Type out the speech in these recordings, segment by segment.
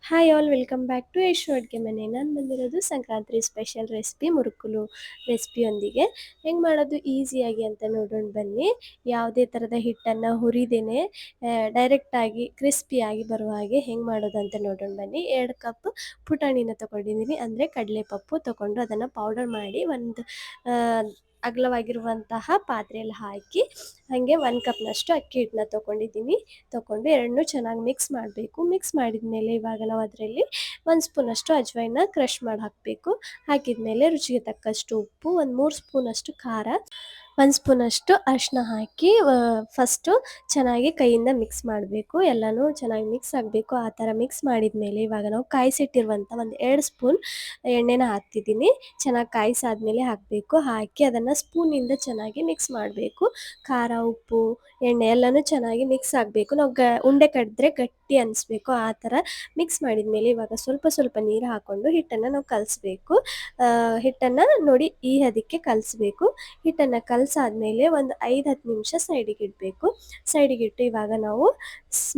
Hi all welcome back to Yashu ಅಡುಗೆ ಮನೆ. ನಾನು ಬಂದಿರೋದು ಸಂಕ್ರಾಂತಿ ಸ್ಪೆಷಲ್ ರೆಸಿಪಿ ಮುರುಕುಲು ರೆಸಿಪಿಯೊಂದಿಗೆ. ಹೆಂಗೆ ಮಾಡೋದು ಈಸಿಯಾಗಿ ಅಂತ ನೋಡೋಣ ಬನ್ನಿ. ಯಾವುದೇ ಥರದ ಹಿಟ್ಟನ್ನು ಹುರಿದೇನೆ ಡೈರೆಕ್ಟಾಗಿ ಕ್ರಿಸ್ಪಿಯಾಗಿ ಬರುವ ಹಾಗೆ ಹೆಂಗೆ ಮಾಡೋದು ಅಂತ ನೋಡೋಣ ಬನ್ನಿ. 2 ಕಪ್ ಪುಟಾಣಿನ ತೊಗೊಂಡಿದ್ದೀನಿ, ಅಂದರೆ ಕಡಲೆಪಪ್ಪು ತೊಗೊಂಡು ಅದನ್ನು ಪೌಡರ್ ಮಾಡಿ ಒಂದು ಅಗಲವಾಗಿರುವಂತಹ ಪಾತ್ರೆಯಲ್ಲಿ ಹಾಕಿ ಹಾಗೆ 1 ಕಪ್ನಷ್ಟು ಅಕ್ಕಿ ಹಿಟ್ಟನ್ನ ತೊಗೊಂಡು ಎರಡನ್ನೂ ಚೆನ್ನಾಗಿ ಮಿಕ್ಸ್ ಮಾಡಬೇಕು. ಮಿಕ್ಸ್ ಮಾಡಿದ ಮೇಲೆ ಇವಾಗ ನಾವು ಅದರಲ್ಲಿ 1 ಸ್ಪೂನಷ್ಟು ಅಜವಾಯಿನ ಕ್ರಷ್ ಮಾಡಿ ಹಾಕಬೇಕು. ಹಾಕಿದ ಮೇಲೆ ರುಚಿಗೆ ತಕ್ಕಷ್ಟು ಉಪ್ಪು, ಒಂದು 3 ಸ್ಪೂನಷ್ಟು ಖಾರ, 1 ಸ್ಪೂನಷ್ಟು ಅರಿಶಿನ ಹಾಕಿ ಫಸ್ಟು ಚೆನ್ನಾಗಿ ಕೈಯಿಂದ ಮಿಕ್ಸ್ ಮಾಡಬೇಕು. ಎಲ್ಲನೂ ಚೆನ್ನಾಗಿ ಮಿಕ್ಸ್ ಆಗಬೇಕು. ಆ ಥರ ಮಿಕ್ಸ್ ಮಾಡಿದ ಮೇಲೆ ಇವಾಗ ನಾವು ಕಾಯಿಸಿಟ್ಟಿರುವಂಥ ಒಂದು 2 ಸ್ಪೂನ್ ಎಣ್ಣೆನ ಹಾಕ್ತಿದ್ದೀನಿ. ಚೆನ್ನಾಗಿ ಕಾಯಿಸಾದ್ಮೇಲೆ ಹಾಕಬೇಕು. ಹಾಕಿ ಅದನ್ನು ಸ್ಪೂನಿಂದ ಚೆನ್ನಾಗಿ ಮಿಕ್ಸ್ ಮಾಡಬೇಕು. ಖಾರ, ಉಪ್ಪು, ಎಣ್ಣೆ ಎಲ್ಲನೂ ಚೆನ್ನಾಗಿ ಮಿಕ್ಸ್ ಆಗಬೇಕು. ನಾವು ಉಂಡೆ ಕಟ್ಟಿದ್ರೆ ಗಟ್ಟಿ ಅನಿಸ್ಬೇಕು. ಆ ಥರ ಮಿಕ್ಸ್ ಮಾಡಿದ ಮೇಲೆ ಇವಾಗ ಸ್ವಲ್ಪ ನೀರು ಹಾಕ್ಕೊಂಡು ಹಿಟ್ಟನ್ನು ನಾವು ಕಲಿಸ್ಬೇಕು. ಹಿಟ್ಟನ್ನು ನೋಡಿ ಈ ಹದಕ್ಕೆ ಕಲಿಸ್ಬೇಕು. ಹಿಟ್ಟನ್ನು ಕಲಸಾದ್ಮೇಲೆ ಒಂದು 5-10 ನಿಮಿಷ ಸೈಡಿಗೆ ಇಡಬೇಕು. ಸೈಡಿಗಿಟ್ಟು ಇವಾಗ ನಾವು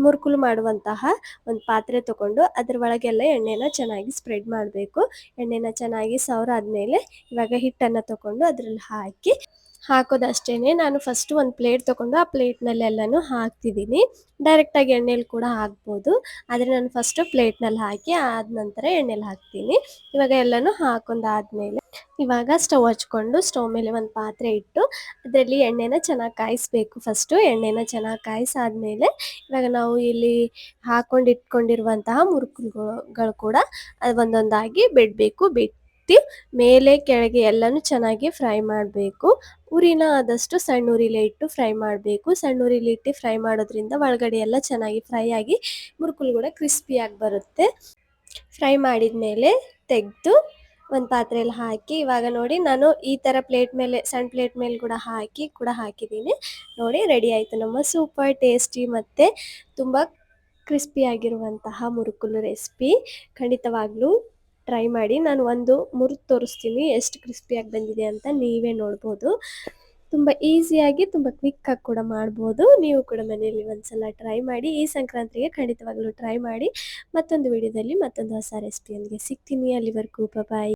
ಮುರುಕುಲು ಮಾಡುವಂತಹ ಒಂದು ಪಾತ್ರೆ ತೊಗೊಂಡು ಅದ್ರ ಒಳಗೆಲ್ಲ ಎಣ್ಣೆನ ಚೆನ್ನಾಗಿ ಸ್ಪ್ರೆಡ್ ಮಾಡಬೇಕು. ಎಣ್ಣೆನ ಚೆನ್ನಾಗಿ ಸವರಾದ್ಮೇಲೆ ಇವಾಗ ಹಿಟ್ಟನ್ನು ತೊಗೊಂಡು ಅದರಲ್ಲಿ ಹಾಕೋದಷ್ಟೇನೆ. ನಾನು ಫಸ್ಟು ಒಂದು ಪ್ಲೇಟ್ ತೊಗೊಂಡು ಆ ಪ್ಲೇಟ್ನಲ್ಲೆಲ್ಲನೂ ಹಾಕ್ತಿದ್ದೀನಿ. ಡೈರೆಕ್ಟಾಗಿ ಎಣ್ಣೆಲಿ ಕೂಡ ಹಾಕ್ಬೋದು, ಆದರೆ ನಾನು ಫಸ್ಟು ಪ್ಲೇಟ್ನಲ್ಲಿ ಹಾಕಿ ಆದ ನಂತರ ಎಣ್ಣೆಲಿ ಹಾಕ್ತೀನಿ. ಇವಾಗ ಎಲ್ಲನೂ ಹಾಕೊಂಡಾದ್ಮೇಲೆ ಇವಾಗ ಸ್ಟವ್ ಹಚ್ಕೊಂಡು ಸ್ಟವ್ ಮೇಲೆ ಒಂದು ಪಾತ್ರೆ ಇಟ್ಟು ಅದರಲ್ಲಿ ಎಣ್ಣೆನ ಚೆನ್ನಾಗಿ ಕಾಯಿಸಬೇಕು. ಫಸ್ಟು ಎಣ್ಣೆನ ಚೆನ್ನಾಗಿ ಕಾಯಿಸಾದ್ಮೇಲೆ ಇವಾಗ ನಾವು ಇಲ್ಲಿ ಇಟ್ಕೊಂಡಿರುವಂತಹ ಮುರುಕುಗಳು ಕೂಡ ಅದು ಒಂದೊಂದಾಗಿ ಬಿಡಬೇಕು. ಬಿಟ್ಟು ಮೇಲೆ ಕೆಳಗೆ ಎಲ್ಲನೂ ಚೆನ್ನಾಗಿ ಫ್ರೈ ಮಾಡಬೇಕು. ಉರಿನ ಆದಷ್ಟು ಸಣ್ಣ ಉರಿಲೇ ಇಟ್ಟು ಫ್ರೈ ಮಾಡಬೇಕು. ಸಣ್ಣ ಉರಿಲಿ ಇಟ್ಟು ಫ್ರೈ ಮಾಡೋದ್ರಿಂದ ಒಳಗಡೆ ಎಲ್ಲ ಚೆನ್ನಾಗಿ ಫ್ರೈ ಆಗಿ ಮುರುಕುಲು ಕೂಡ ಕ್ರಿಸ್ಪಿಯಾಗಿ ಬರುತ್ತೆ. ಫ್ರೈ ಮಾಡಿದ ಮೇಲೆ ತೆಗೆದು ಒಂದು ಪಾತ್ರೆಯಲ್ಲಿ ಹಾಕಿ ಇವಾಗ ನೋಡಿ ನಾನು ಈ ಥರ ಸಣ್ಣ ಪ್ಲೇಟ್ ಮೇಲೆ ಕೂಡ ಹಾಕಿದ್ದೀನಿ. ನೋಡಿ ರೆಡಿ ಆಯಿತು ನಮ್ಮ ಸೂಪರ್ ಟೇಸ್ಟಿ ಮತ್ತು ತುಂಬ ಕ್ರಿಸ್ಪಿಯಾಗಿರುವಂತಹ ಮುರುಕುಲು ರೆಸಿಪಿ. ಖಂಡಿತವಾಗ್ಲೂ ಟ್ರೈ ಮಾಡಿ. ನಾನು ಒಂದು ಮುರಿದು ತೋರಿಸ್ತೀನಿ ಎಷ್ಟು ಕ್ರಿಸ್ಪಿಯಾಗಿ ಬಂದಿದೆ ಅಂತ, ನೀವೇ ನೋಡ್ಬೋದು. ತುಂಬ ಈಸಿಯಾಗಿ ತುಂಬ ಕ್ವಿಕ್ಕಾಗಿ ಕೂಡ ಮಾಡ್ಬೋದು. ನೀವು ಕೂಡ ಮನೆಯಲ್ಲಿ ಒಂದ್ಸಲ ಟ್ರೈ ಮಾಡಿ. ಈ ಸಂಕ್ರಾಂತಿಗೆ ಖಂಡಿತವಾಗ್ಲೂ ಟ್ರೈ ಮಾಡಿ. ಮತ್ತೊಂದು ವಿಡಿಯೋದಲ್ಲಿ ಮತ್ತೊಂದು ಹೊಸ ರೆಸಿಪಿಯೊಂದಿಗೆ ಸಿಗ್ತೀನಿ. ಅಲ್ಲಿವರೆಗೂ ಬಾಯ್.